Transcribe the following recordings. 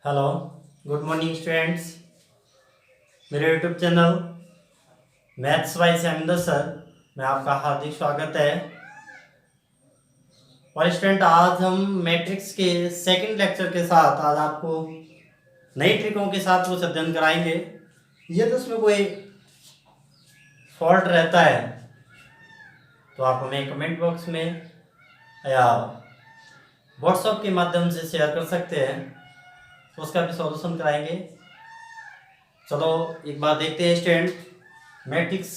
Hello, good morning students. मेरे YouTube channel maths by Saminder sir में आपका हार्दिक स्वागत है। और स्टूडेंट, आज हम मैट्रिक्स के सेकंड लेक्चर के साथ आज आपको नई ट्रिकों के साथ वो अध्ययन कराएंगे। ये तो उसमें कोई फॉल्ट रहता है तो आप हमें कमेंट बॉक्स में या व्हाट्सएप के माध्यम से शेयर कर सकते हैं, तो उसका भी सॉल्यूशन कराएंगे। चलो एक बार देखते हैं स्टूडेंट, मैट्रिक्स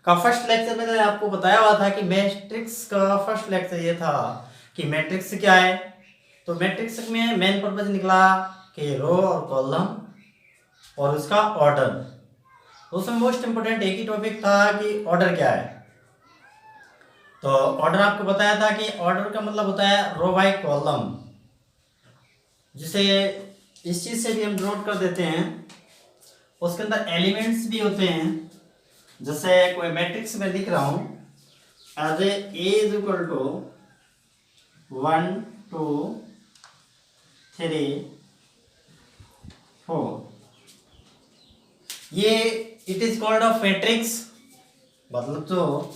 का फर्स्ट लेक्चर मैंने आपको बताया हुआ था कि मैट्रिक्स का फर्स्ट लेक्चर ये था कि मैट्रिक्स क्या है। तो मैट्रिक्स में मेन पर्पज निकला कि रो और कॉलम और उसका ऑर्डर। उसमें मोस्ट इंपोर्टेंट एक ही टॉपिक था कि ऑर्डर क्या है। तो ऑर्डर आपको बताया था कि ऑर्डर का मतलब होता है रो बाय कॉलम, जिसे इस चीज से भी हम नोट कर देते हैं। उसके अंदर एलिमेंट्स भी होते हैं। जैसे कोई मैट्रिक्स में लिख रहा हूं as A is equal to 1 2 3 4, ये it is called of matrix. मतलब जो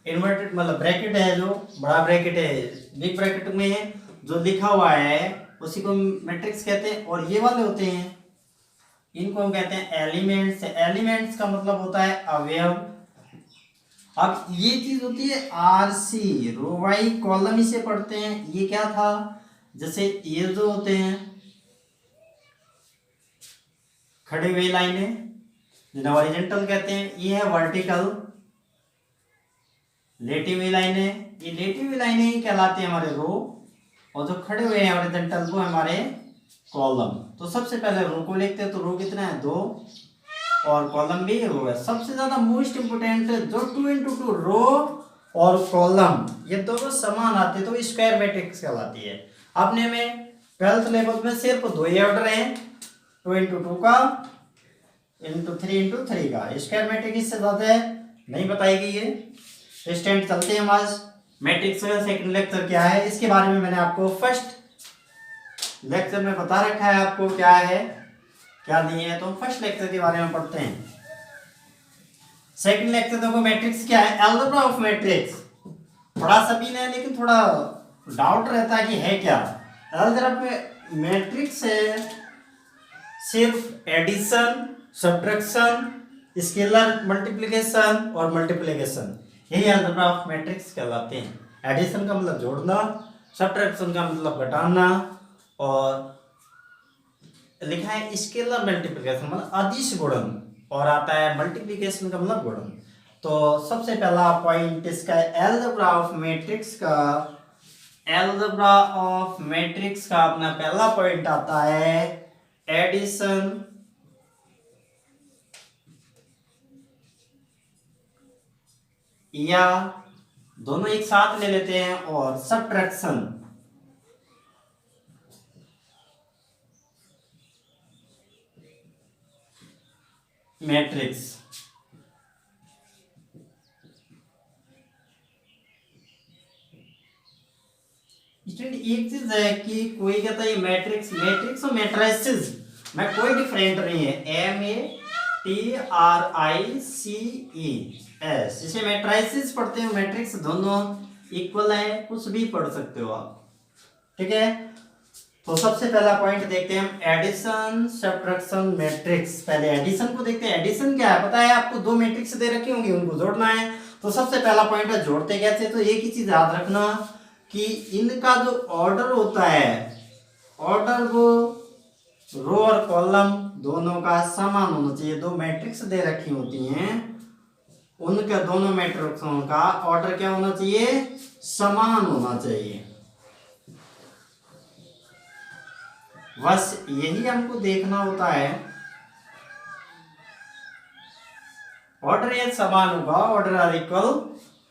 इन्वर्टेड मतलब ब्रैकेट है, जो बड़ा ब्रैकेट है, बिग ब्रैकेट में जो लिखा हुआ है उसी को मैट्रिक्स कहते हैं। और ये वाले होते हैं, इनको हम कहते हैं एलिमेंट्स। एलिमेंट्स का मतलब होता है अवयव। अब ये चीज होती है आरसी, रो बाई कॉलम, इसे पढ़ते हैं। ये क्या था, जैसे ये जो होते हैं खड़ी हुई लाइनें जिन्हें हॉरिजॉन्टल कहते हैं, ये है वर्टिकल। लेटी हुई लाइनें, ये लेटी हुई लाइनें ही कहलाती है हमारे रो, और जो खड़े हुए हैं हॉरिजॉन्टल वो हमारे कॉलम। तो सबसे पहले रो को लिखते हैं, तो रो कितना है 2, और कॉलम भी रो है। सबसे ज्यादा मोस्ट इंपोर्टेंट जो 2 into 2 रो और कॉलम ये दोनों समान आते हैं तो स्क्वायर मैट्रिक्स कहलाती है। आपने में 12th लेवल में सिर्फ दो ही ऑर्डर हैं, 2 into 2 का इंटू 3 into 3 का। स्क्वायर मैट्रिक्स इससे ज्यादा नहीं बताएगी ये। स्टूडेंट चलते हैं हम आज मैट्रिक्स का सेकंड लेक्चर क्या है इसके बारे में मैंने आपको फर्स्ट लेक्चर में बता रखा है आपको क्या है क्या नहीं है। तो फर्स्ट लेक्चर के बारे में पढ़ते हैं। सेकंड लेक्चर देखो मैट्रिक्स क्या है, अलजेब्रा ऑफ मैट्रिक्स। थोड़ा सा भी नहीं लेकिन थोड़ा डाउट रहता है कि है क्या। अलजेब्रा में मैट्रिक्स है सिर्फ एडिशन, सब्ट्रैक्शन, स्केलर मल्टीप्लिकेशन और मल्टीप्लिकेशन, यही अलजेब्रा ऑफ मैट्रिक्स कहलाते हैं। एडिशन का मतलब जोड़ना, सब्ट्रैक्शन का मतलब घटाना, और लिखा है स्केलर मल्टीप्लिकेशन मतलब अदिश गुणन, और आता है मल्टीप्लिकेशन का मतलब गुणन। तो सबसे पहला पॉइंट इसका अलजेब्रा ऑफ मैट्रिक्स का, अलजेब्रा ऑफ मैट्रिक्स का अपना पहला पॉइंट आता है एडिशन या दोनों एक साथ ले लेते हैं, और सब्ट्रैक्शन। मैट्रिक्स एक चीज है कि कोई कहता है ये मैट्रिक्स, मैट्रिक्स और मैट्रिसेस में कोई डिफरेंट नहीं है। MATRICES, इसे मैट्रिसेस पढ़ते हैं। मैट्रिक्स दोनों इक्वल है, कुछ भी पढ़ सकते हो आप, ठीक है। तो सबसे पहला पॉइंट देखते हैं हम एडिशन सब्ट्रैक्शन मैट्रिक्स। पहले एडिशन को देखते हैं। एडिशन क्या है पता है आपको, दो मैट्रिक्स दे रखी होंगी उनको जोड़ना है। तो सबसे पहला पॉइंट है जोड़ते कैसे। तो एक ही चीज याद रखना कि इनका जो ऑर्डर होता है, ऑर्डर वो रो और कॉलम दोनों का समान होना चाहिए। दो मैट्रिक्स दे रखी होती हैं, उनका दोनों मैट्रिक्सों का ऑर्डर क्या होना चाहिए, समान होना चाहिए। बस यही हमको देखना होता है। ऑर्डर यदि समान होगा, ऑर्डर आर इक्वल,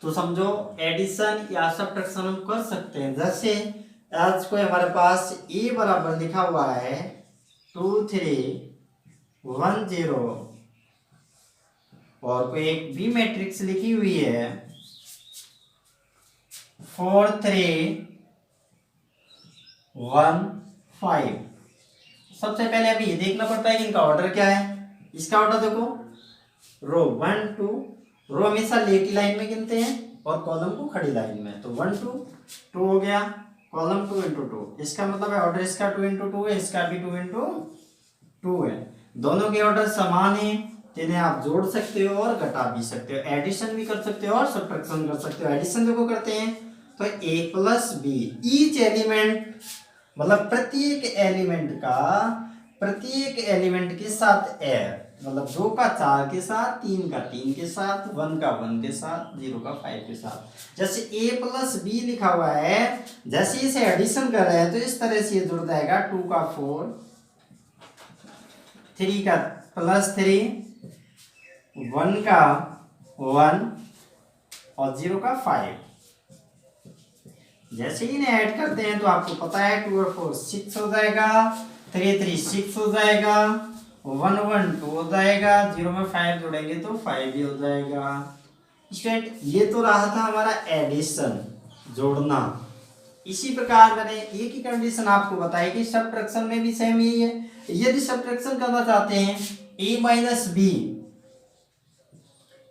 तो समझो एडिशन या सब्ट्रैक्शन हम कर सकते हैं। जैसे आज को हमारे पास ए बराबर लिखा हुआ है 2 3 1 0, और कोई एक बी मैट्रिक्स लिखी हुई है 4 3 1 5। सबसे पहले अभी ये देखना पड़ता है कि इनका ऑर्डर क्या है। इसका ऑर्डर देखो, रो 1 2, रो हमेशा लेटी लाइन में गिनते हैं और कॉलम को खड़ी लाइन में, तो 1 2 2 हो गया, कॉलम 2 इंटू 2, इसका मतलब है ऑर्डर इसका 2 इंटू 2 है, इसका भी 2 इंटू 2 है। दोनों के ऑर्डर समान है, तो इन्हें आप जोड़ सकते हो और घटा भी सकते हो, एडिशन भी कर सकते हो और सब्ट्रैक्शन कर सकते हो। एडिशन देखो करते हैं तो a plus B, each element मतलब प्रत्येक एलिमेंट के साथ ऐड, मतलब 2 का 4 के साथ, 3 का 3 के साथ, 1 का 1 के साथ, 0 का 5 के साथ। जैसे a प्लस बी लिखा हुआ है, जैसे इसे एडिशन कर रहे हैं तो इस तरह से ये जुड़ जाएगा, 2 का 4, 3 का प्लस 3, 1 का 1 और 0 का 5। जैसे ही इन्हें ऐड करते हैं तो आपको पता है 2 और 4 6 हो जाएगा, 3 3 6 हो जाएगा, 1 1 2 हो जाएगा, 0 में 5 जोड़ेंगे तो 5 भी हो जाएगा। स्टूडेंट ये तो रहा था हमारा एडिशन, जोड़ना। इसी प्रकार मैंने एक ही कंडीशन आपको बताई कि सब्ट्रैक्शन में भी सेम यही है। यदि सब्ट्रैक्शन करना चाहते हैं a माइनस बी,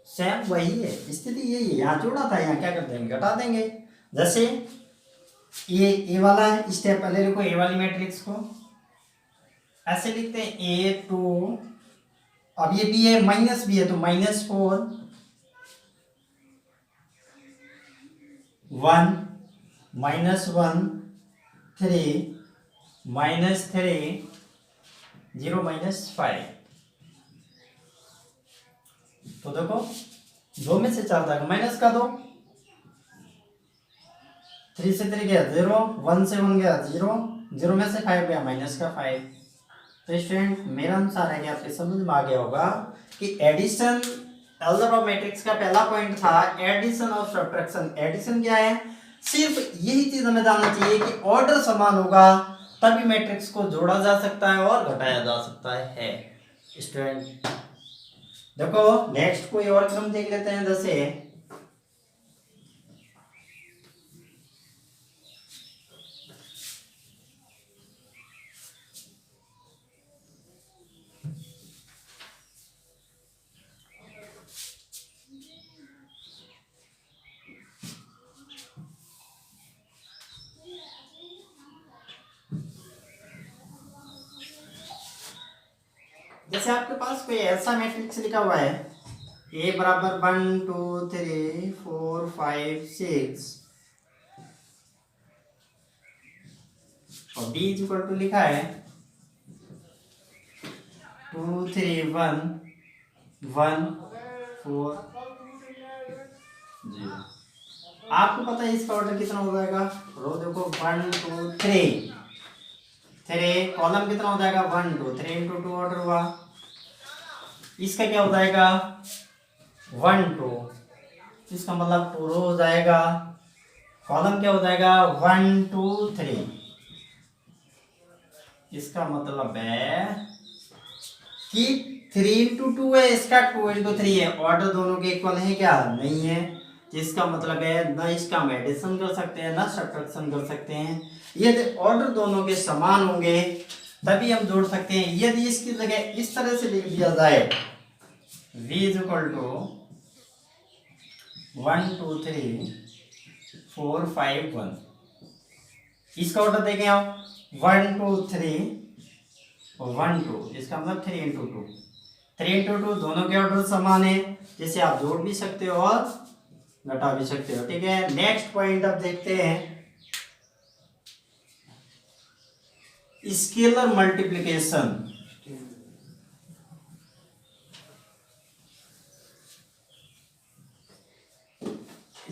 सेम वही है, स्थिति यही है, यहाँ जोड़ा था, यहाँ क्या कर देंगे, घटा देंगे। जैसे ये ए वाला है, स्टेप पहले देखो ए वाली मैट्रिक्स को ऐसे लिखते हैं A2, अब ये बी है माइनस बी है तो -4 1 -1 3 -3 0 -5। तो देखो 2 में से 4 जाएगा, माइनस का 2, 3 से 3 गया 0, 1 से 1 गया 0, 0 में से 5 गया माइनस का 5। तो स्टूडेंट मेरा अनुसार है कि आपके समझ में आ गया होगा कि एडिशन, अलजेब्रा मैट्रिक्स का पहला पॉइंट था एडिशन और सब्ट्रैक्शन। एडिशन क्या है, सिर्फ यही चीज हमें जानना चाहिए कि ऑर्डर समान होगा तभी मैट्रिक्स को जोड़ा जा सकता है और घटाया जा सकता है। स्टूडेंट देखो नेक्स्ट कोई और क्रम देख लेते हैं। जैसे आपके पास कोई ऐसा मैट्रिक्स लिखा हुआ है a बराबर 1 2 3 4 5 6 और b इक्वल टू लिखा है 2 3 1 1 4 0। आपको पता है इसका ऑर्डर कितना हो जाएगा, रो देखो 1 2 3, कॉलम कितना हो जाएगा 1 2 3 इंटू 2 ऑर्डर हुआ। इसका क्या हो जाएगा 1 2, इसका मतलब 2 रो हो जाएगा, कॉलम क्या हो जाएगा 1 2 3। इसका मतलब है कि 3 इंटू 2 है, इसका 2 इंटू 3 है, ऑर्डर दोनों के इक्वल है क्या, नहीं है। जिसका मतलब है ना इसका हम एडिशन कर सकते हैं ना सब्ट्रैक्शन कर सकते हैं। यदि ऑर्डर दोनों के समान होंगे तभी हम जोड़ सकते हैं। यदि इसकी जगह इस तरह से लिख दिया जाए v इज इक्वल टू 1 2 3 4 5 1, इसका ऑर्डर देखें आप 1 2 3 और 1 2, इसका मतलब 3 इंटू 2, 3 इंटू 2 दोनों के ऑर्डर समान है, जिसे आप जोड़ भी सकते हो और घटा भी सकते हो। ठीक है, नेक्स्ट पॉइंट अब देखते हैं स्केलर मल्टीप्लिकेशन।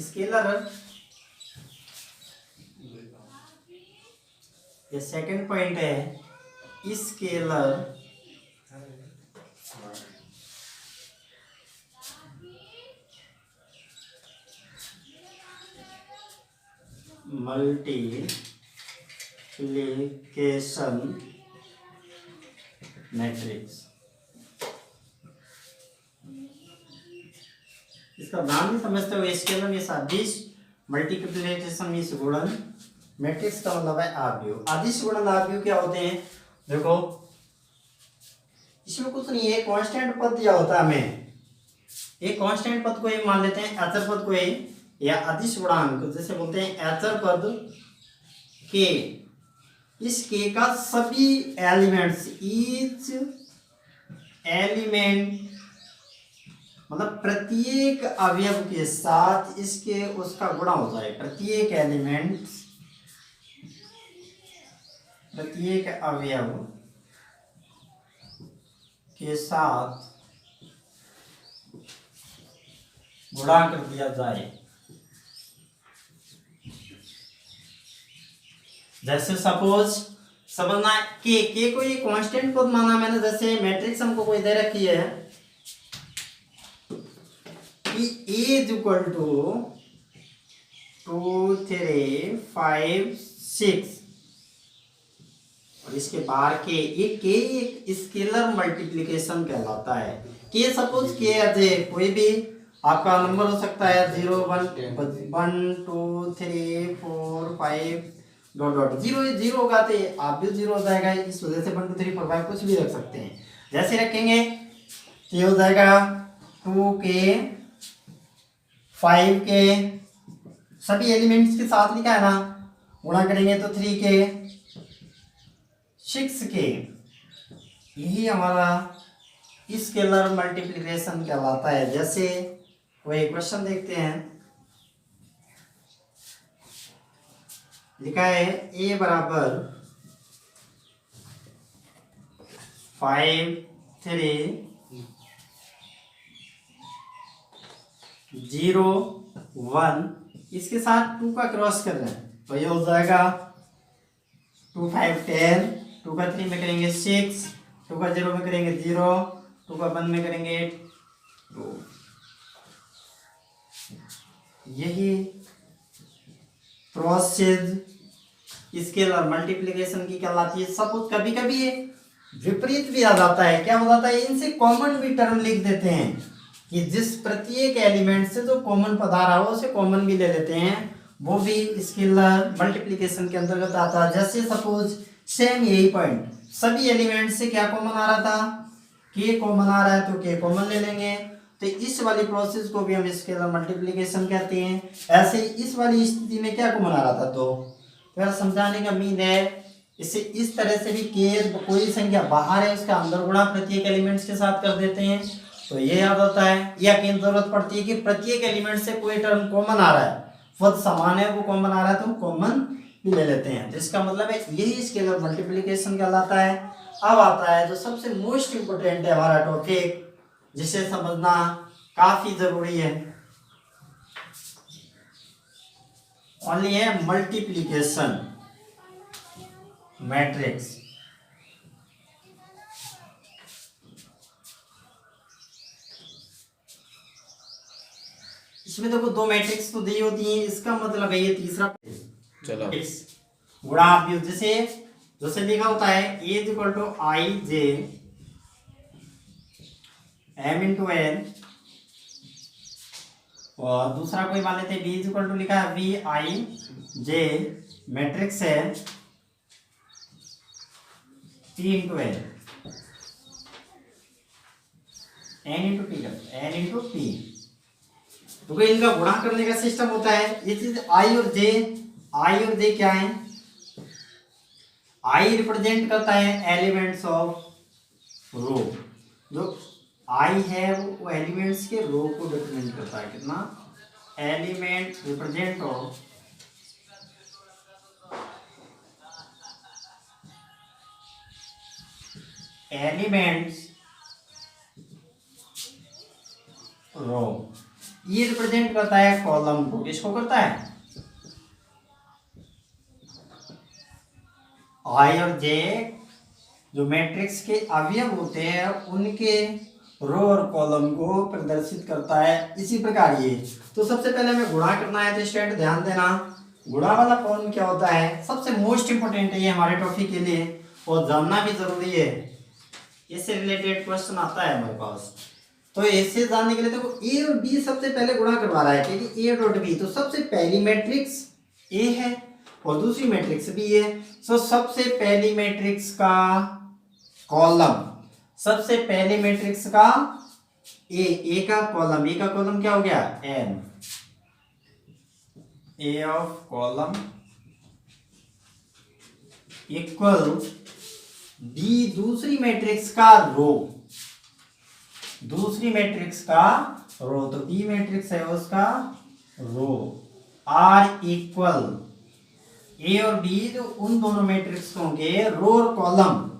स्केलर ये सेकंड पॉइंट है स्केलर मल्टीप्लिकेशन मैट्रिक्स। इसका नाम भी समझते हो, स्केलर में सदिश, मल्टीप्लिकेशन में गुणन, मैट्रिक्स का मतलब है आव्यूह। अदिश गुणन आव्यूह क्या होते हैं, देखो इसमें कुछ नहीं है, कांस्टेंट पद दिया होता है हमें, एक कांस्टेंट पद को ये मान लेते हैं, अचर पद को ये या अदिश गुणांक जैसे बोलते हैं अचर पद के, इस के का सभी एलिमेंट्स, ईच एलिमेंट मतलब प्रत्येक अवयव के साथ इसके उसका गुणा हो जाए, प्रत्येक एलिमेंट प्रत्येक अवयव के साथ गुणा कर दिया जाए। जैसे सपोज समझना के को ये कांस्टेंट पद माना मैंने, जैसे मैट्रिक्स हमको कोई दे रखी है कि a इज इक्वल टू 2 3 5 6 और इसके बाहर के एक स्केलर मल्टीप्लिकेशन कहलाता है। के सपोज के अजय कोई भी आपका नंबर हो सकता है 0 1 1 2 3 4 5 डॉट डॉट, जीरो होगा तो आप भी जीरो हो जाएगा, इस वजह से 1 2 3 4 5 कुछ भी रख सकते हैं। जैसे रखेंगे तो ये हो जाएगा 2 के 5 के सभी एलिमेंट्स के साथ लिखा है ना, गुणा करेंगे तो 3 के 6 के, यही हमारा स्केलर मल्टीप्लिकेशन कहलाता है। जैसे वही क्वेश्चन देखते हैं, लिखा है a बराबर 5 3 0 1, इसके साथ 2 का क्रॉस कर रहे हैं तो ये हो जाएगा 2 5 10, 2 का 3 में करेंगे 6, 2 का 0 में करेंगे 0, 2 का 1 में करेंगे 2। यही प्रोसेस स्केलर मल्टीप्लिकेशन की कहलाती है। सपोज कभी कभी ये विपरीत भी आ जाता है, क्या हो जाता है, इनसे कॉमन भी टर्म लिख देते हैं कि जिस प्रत्येक एलिमेंट से जो कॉमन पद आ रहा हो उसे कॉमन भी ले लेते हैं, वो भी स्केलर मल्टीप्लिकेशन के अंतर्गत आता है। जैसे सपोज सेम यही पॉइंट, सभी एलिमेंट से क्या कॉमन आ रहा था, के कॉमन आ रहा है तो के कॉमन ले लेंगे, तो इस वाली प्रोसेस को भी हम स्केलर मल्टीप्लिकेशन कहते हैं। ऐसे इस वाली स्थिति में क्या कॉमन आ रहा था, तो समझाने का मीन है इसे इस तरह से भी के कोई संख्या बाहर है उसका अंदर गुणा प्रत्येक एलिमेंट्स के साथ कर देते हैं, तो ये याद होता है। या की जरूरत पड़ती है कि प्रत्येक एलिमेंट से कोई टर्म कॉमन आ रहा है, पद समान है वो कॉमन आ रहा है तो कॉमन भी ले लेते हैं, जिसका मतलब है यही स्केलर मल्टीप्लिकेशन कहलाता है। अब आता है जो सबसे मोस्ट इंपोर्टेंट है हमारा टॉपिक, जिसे समझना काफी जरूरी है, ओनली है मल्टीप्लिकेशन मैट्रिक्स। इसमें देखो दो मैट्रिक्स तो दी होती हैं, इसका मतलब है ये तीसरा चलो गुणा आप जैसे जैसे लिखा होता है a is equal to I J m into N, और दूसरा कोई मान लेते हैं b इज इक्वल टू लिखा है v आई जे, मैट्रिक्स है p into N, n into P, n into P. तो कोई इनका गुणा करने का सिस्टम होता है। ये चीज i और j क्या है, i रिप्रेजेंट करता है एलिमेंट्स ऑफ रो, जो i है वो एलिमेंट्स के रो को रिप्रेजेंट करता है, कितना एलिमेंट रिप्रेजेंट ऑफ एलिमेंट्स रो। ये रिप्रेजेंट करता है कॉलम को, किसको करता है, आई और जे जो मैट्रिक्स के अवयव होते हैं उनके रो और कॉलम को प्रदर्शित करता है। इसी प्रकार ये तो सबसे पहले हमें गुणा करना है, तो स्टूडेंट ध्यान देना गुणा वाला फॉर्म क्या होता है, सबसे मोस्ट इंपोर्टेंट है ये हमारे टॉपिक के लिए और जानना भी जरूरी है। इससे रिलेटेड क्वेश्चन आता है हमारे पास, तो इससे जानने के लिए देखो ए और बी सबसे पहले गुणा करवा रहा है, क्योंकि ए डॉट बी, तो सबसे पहली मैट्रिक्स ए है और दूसरी मैट्रिक्स बी है। सो सबसे पहली मैट्रिक्स का कॉलम सबसे पहले मैट्रिक्स का ए का कॉलम क्या हो गया N, A of column equal B दूसरी मैट्रिक्स का रो, तो बी मैट्रिक्स है उसका रो, आर इक्वल ए और बी जो उन दोनों मैट्रिक्सों के रो और कॉलम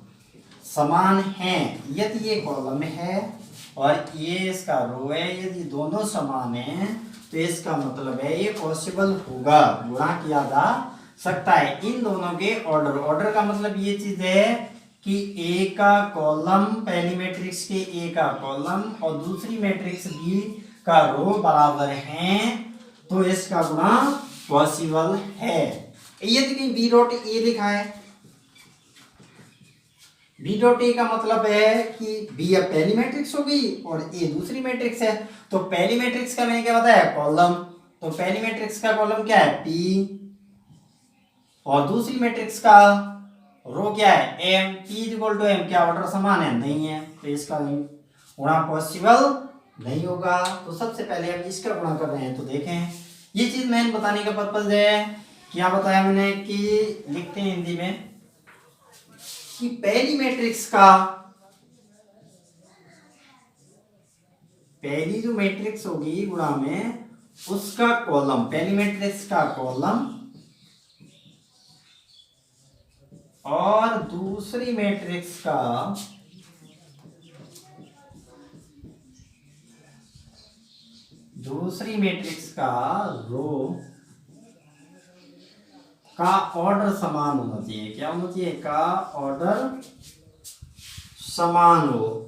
समान हैं, यदि ये कॉलम है और ये इसका रो है, यदि दोनों समान हैं तो इसका मतलब है ये पॉसिबल होगा, गुणा किया जा सकता है इन दोनों के ऑर्डर का मतलब ये चीज है कि ए का कॉलम, पहली मैट्रिक्स के ए का कॉलम और दूसरी मैट्रिक्स बी का रो बराबर हैं, तो इसका गुणा पॉसिबल है। यदि कहीं बी डॉट ए लिखा है, बी डॉट ए का मतलब है कि बी अब पहली मैट्रिक्स होगी और ए दूसरी मैट्रिक्स है, तो पहली मैट्रिक्स का मैंने क्या बताया कॉलम, तो पहली मैट्रिक्स का कॉलम क्या है पी और दूसरी मैट्रिक्स का रो क्या है M, P equal to M, क्या ऑर्डर समान है नहीं है, तो इसका गुणा पॉसिबल नहीं होगा। तो सबसे पहले हम इसका गुणा कर रहे हैं, तो देखें ये चीज मैंने बताने का पर्पज है, क्या बताया मैंने कि लिखते हैं हिंदी में कि पहली मैट्रिक्स का, पहली जो मैट्रिक्स होगी गुणा में उसका कॉलम, पहली मैट्रिक्स का कॉलम और दूसरी मैट्रिक्स का रो का ऑर्डर समान होना चाहिए, क्या होना चाहिए का ऑर्डर समान हो।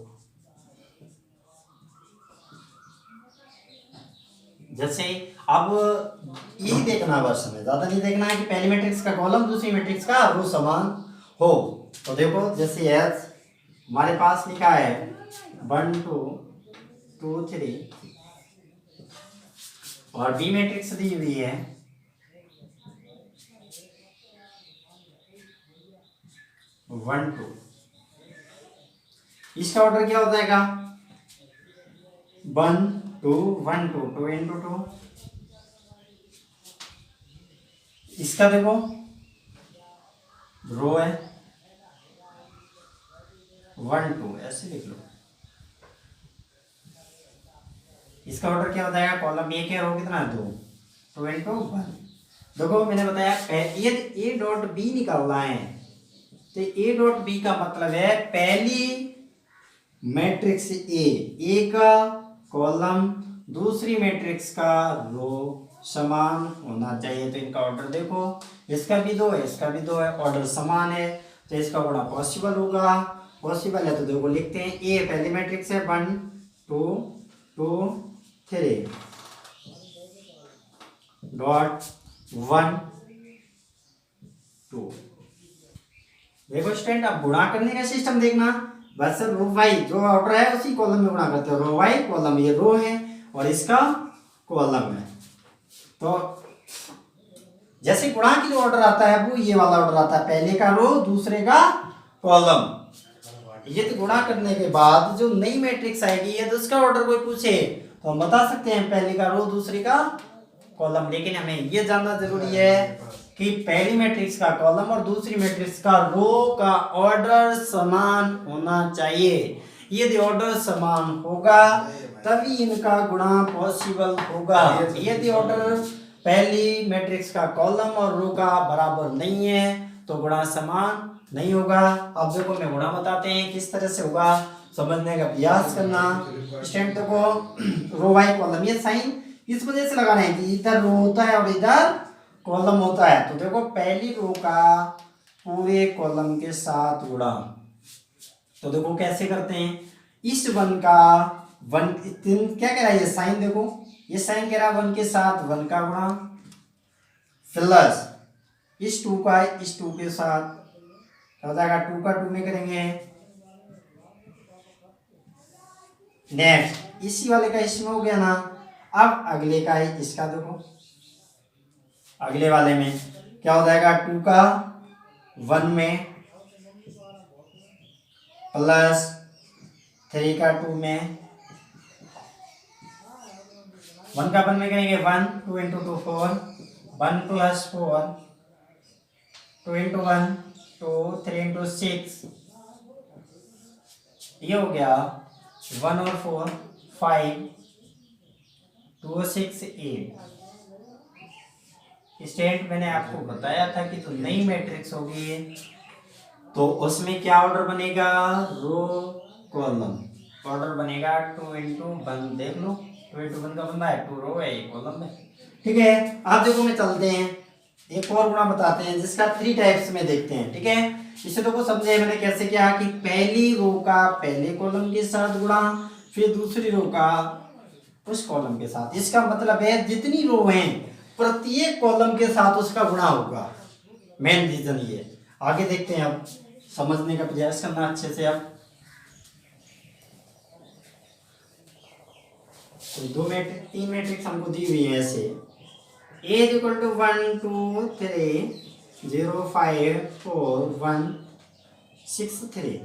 जैसे अब ये देखना बस हमें, ज्यादा नहीं देखना है कि पहली मैट्रिक्स का कॉलम दूसरी मैट्रिक्स का रो समान हो। तो देखो जैसे एच हमारे पास लिखा है 1 2 2 3 और बी मैट्रिक्स दी हुई है 1 2, इसका ऑर्डर क्या हो जाएगा 1 2 1 2 2 into 2, इसका देखो रो है 1 2, ऐसे लिख लो, इसका ऑर्डर क्या बताएगा कॉलम ए के रो कितना है 2, 2 into 1। देखो मैंने बताया यदि ए डॉट बी निकालना है तो ए डॉट बी का मतलब है पहली मैट्रिक्स ए का कॉलम दूसरी मैट्रिक्स का रो समान होना चाहिए, तो इनका ऑर्डर देखो इसका भी 2 है इसका भी 2 है, ऑर्डर समान है तो इसका गुणा पॉसिबल होगा, पॉसिबल है तो देखो लिखते हैं ए पहली मैट्रिक्स है 1 2 2 3 डॉट 1 2। देखो स्टूडेंट अब गुणा करने का सिस्टम देखना, बस रो वाई जो ऑर्डर है उसी कॉलम में गुणा करते हो, रो वाई कॉलम ये रो है और इसका कॉलम है, तो जैसे गुणा की जो ऑर्डर आता है वो ये वाला ऑर्डर आता है, पहले का रो दूसरे का कॉलम। ये तो गुणा करने के बाद जो नई मैट्रिक्स आएगी ये तो उसका ऑर्डर कोई पूछे तो हम बता सकते हैं पहले का रो दूसरे का कॉलम, लेकिन हमें ये जानना जरूरी है कि पहली मैट्रिक्स का कॉलम और दूसरी मैट्रिक्स का रो का ऑर्डर समान होना चाहिए, यदि ऑर्डर समान होगा तभी इनका गुणा पॉसिबल होगा। यदि ऑर्डर पहली मैट्रिक्स का कॉलम और रो का बराबर नहीं है तो गुणा समान नहीं होगा। अब देखो मैं गुणा बताते हैं किस तरह से होगा, समझने का प्रयास करना। स्टूडेंट देखो रो वाई कॉलम, ये साइन इस वजह से लगाना है कि इधर रो होता है और इधर कॉलम होता है, तो देखो पहली रो का पूरे कॉलम के साथ गुणा, तो देखो कैसे करते हैं, इस 1 का 1 क्या कह रहा है ये साइन, देखो ये साइन कह रहा है 1 के साथ 1 का गुणा प्लस इस 2 का इस 2 के साथ, क्या हो जाएगा 2 का 2 में करेंगे, नेक्स्ट इसी वाले का इसमें हो गया ना। अब अगले का है इसका, देखो अगले वाले में क्या हो जाएगा 2 का 1 में प्लस 3 का 2 में, 1 का 1 में करेंगे 1, 2 इंटू 2 4, 1 प्लस 4, 2 इंटू 1 2, 3 इंटू 6, ये हो गया 1 और 4 5, 2 6 8। स्टूडेंट मैंने आपको बताया था कि जो नई मैट्रिक्स होगी तो उसमें क्या ऑर्डर बनेगा, रो कॉलम ऑर्डर बनेगा 2 इंटू 1। देख लो 2 इंटू 1 का बंदा है, 2 रो है 1 कॉलम है। ठीक है, आप देखो में चलते हैं, एक और गुणा बताते हैं जिसका 3 टाइप्स में देखते हैं। ठीक है, इसे तो को समझे मैंने कैसे किया कि पहली रो का पहले कॉलम के साथ गुणा, फिर दूसरी रो का उस कॉलम के साथ। इसका मतलब है जितनी रो हैं प्रत्येक कॉलम के साथ उसका गुणा होगा। मेन रीजन ये। आगे देखते हैं, अब समझने का प्रयास करना अच्छे से। अब तो 2 मैट्रिक्स 3 मैट्रिक्स हमको दी हुई है ऐसे, A is equal to 1 2 3 0 5 4 1 6 3,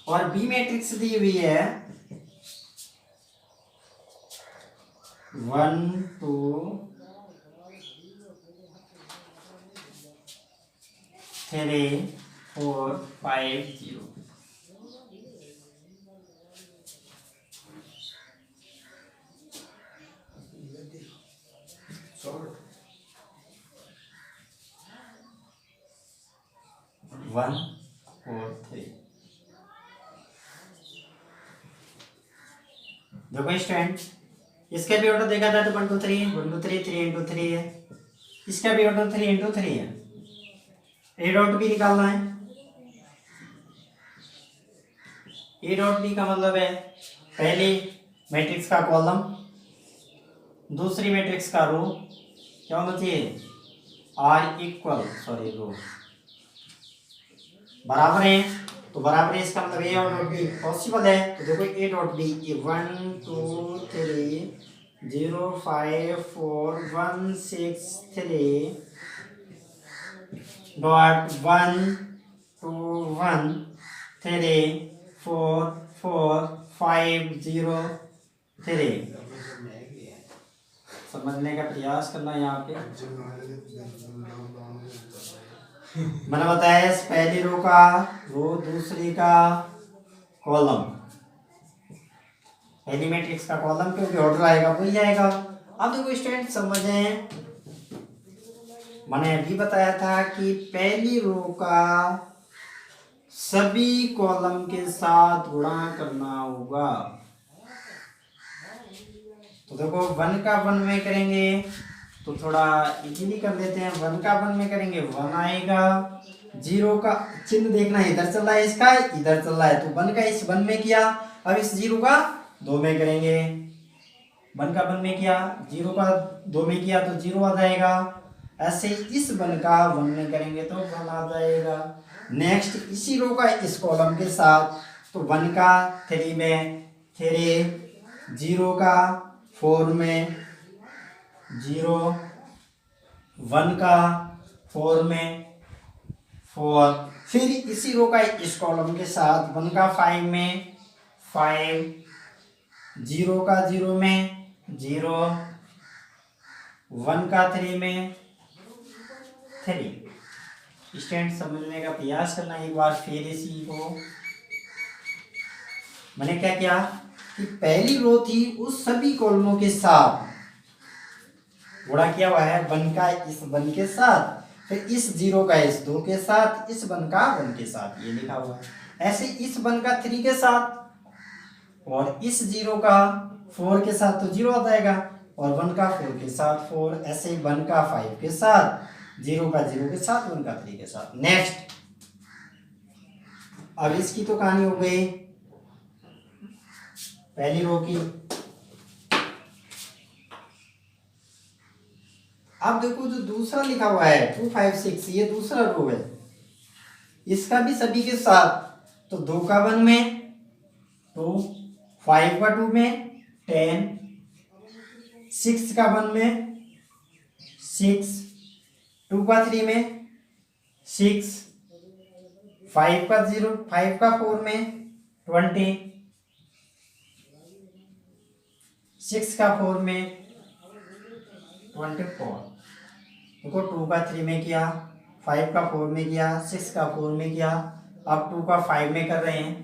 और B मैट्रिक्स दी हुई है 1 2 3 4 5 0। One four three. देखो स्टूडेंट, इसका भी ऑर्डर देखा था तो 1 2 3 1 2 3 3 इंटू 3 है, इसका भी ऑर्डर 3 इंटू 3 है। ए डॉट बी निकालना है। ए डॉट बी का मतलब है पहली मैट्रिक्स का कॉलम, दूसरी मैट्रिक्स का रो, क्या होना चाहिए आर इक्वल सॉरी रो बराबर है, तो बराबर है इसका मतलब ए और डॉट बी पॉसिबल है। तो देखो ए डॉट बी 1 2 3 0 5 4 1 6 3 डॉट 1 2 1 3 4 4 5 0 3। समझने का प्रयास करना यहाँ पे। मैंने बताया पहली रो का रो, दूसरी का कॉलम, पहली मैट्रिक्स का कॉलम क्योंकि ऑर्डर आएगा वही आएगा। अब देखो स्टूडेंट समझें, मैंने अभी बताया था कि पहली रो का सभी कॉलम के साथ गुणा करना होगा। तो देखो 1 का 1 में करेंगे तो थोड़ा इजीली कर लेते हैं। 1 का 1 में करेंगे 1 आएगा, 0 का चिन्ह देखना है इधर चल रहा है, इसका इधर चल रहा है, तो 1 का इस 1 में किया, अब इस 0 का 2 में करेंगे। 1 का 1 में किया, 0 का 2 में किया तो 0 आ जाएगा। ऐसे इस 1 का 1 में करेंगे तो 1 आ जाएगा। नेक्स्ट इसी रो का इस कॉलम के साथ, तो 1 का 3 में 3, 0 का 4 में 0, 1 का 4 में 4, फिर इसी रो का इस कॉलम के साथ 1 का 5 में 5, 0 का 0 में 0, 1 का 3 में 3। स्टूडेंट समझने का प्रयास करना एक बार फिर इसी को। मैंने क्या किया कि पहली रो थी उस सभी कॉलमों के साथ गुणा किया हुआ है, 1 का इस 1 के साथ, फिर इस 0 का इस 2 के साथ, इस 1 का 1 के साथ, ये लिखा हुआ है। ऐसे इस 1 का 3 के साथ और इस 0 का 4 के साथ तो 0 आ जाएगा, और 1 का 4 के साथ 4, ऐसे 1 का 5 के साथ, 0 का 0 के साथ, 1 का 3 के साथ। नेक्स्ट अब इसकी तो कहानी हो गई पहली रो की। अब देखो जो दूसरा लिखा हुआ है 2 5 6, ये दूसरा रो है, इसका भी सभी के साथ, तो 2 का 1 में 2, 5 का 2 में 10, 6 का 1 में 6, 2 का 3 में 6, 5 का 4 में 20, 6 का 4 में 24। देखो 2 का 3 में किया, 5 का 4 में किया, 6 का 4 में किया, अब 2 का 5 में कर रहे हैं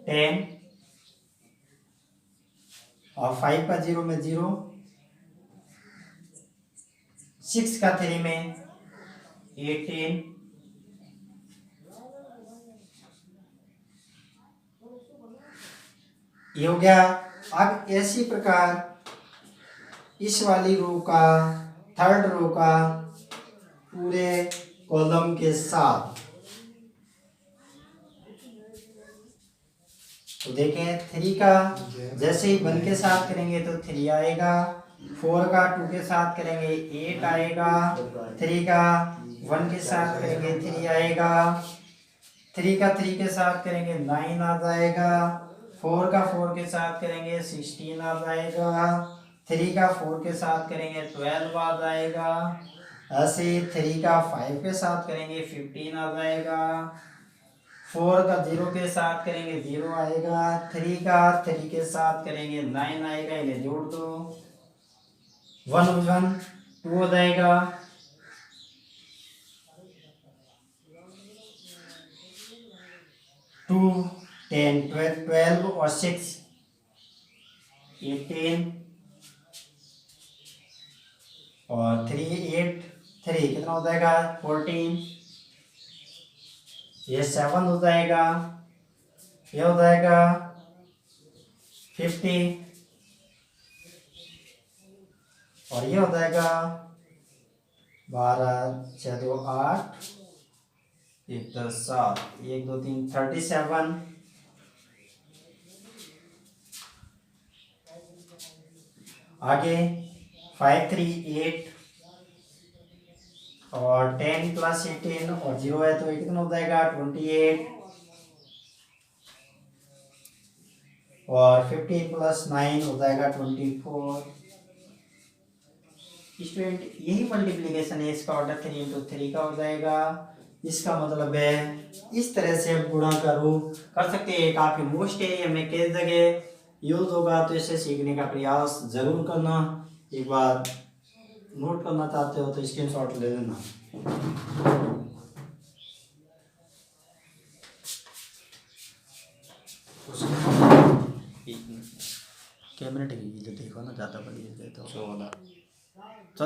10, और 5 का 0 में 0, 6 का 3 में 18, ये हो गया। अब इसी प्रकार इस वाली रो का, थर्ड रो का पूरे कॉलम के साथ तो देखें 3 का जैसे ही 1 के साथ करेंगे तो 3 आएगा, 4 का 2 के साथ करेंगे 8 आएगा, 3 का 1 के साथ करेंगे 3 आएगा, 3 का 3 के साथ करेंगे 9 आ जाएगा, 4 का 4 के साथ करेंगे 16 आ जाएगा, 3 का 4 के साथ करेंगे 12 आ जाएगा, ऐसे 3 का 5 के साथ करेंगे 15 आ जाएगा, 4 का 0 के साथ करेंगे 0 आएगा, 3 का 3 के साथ करेंगे 9 आएगा, इन्हें जोड़ दो 1 1 2 हो जाएगा, 2 10 12 और 6 18 और 3 8 3 कितना हो जाएगा 14, ये 7 हो जाएगा, ये हो जाएगा 50 और ये हो जाएगा 12 6 2 8 1 10 7 1 2 3 37, आगे 5 3 8 और 10 प्लस 18 और 0 है तो कितना हो जाएगा 28 और 15 प्लस 9 हो जाएगा 24। स्टूडेंट यही मल्टीप्लिकेशन है, इसका ऑर्डर 3 इंटू 3 का हो जाएगा। इसका मतलब है इस तरह से हम गुणा का रूप कर सकते हैं। काफी मोस्ट एरिया में कई जगह यूज होगा, तो इसे सीखने का प्रयास जरूर करना। एक बार नोट करना चाहते हो तो स्क्रीनशॉट ले लेना। कैमरे देखो ना, ज़्यादा बड़ी है तो 14।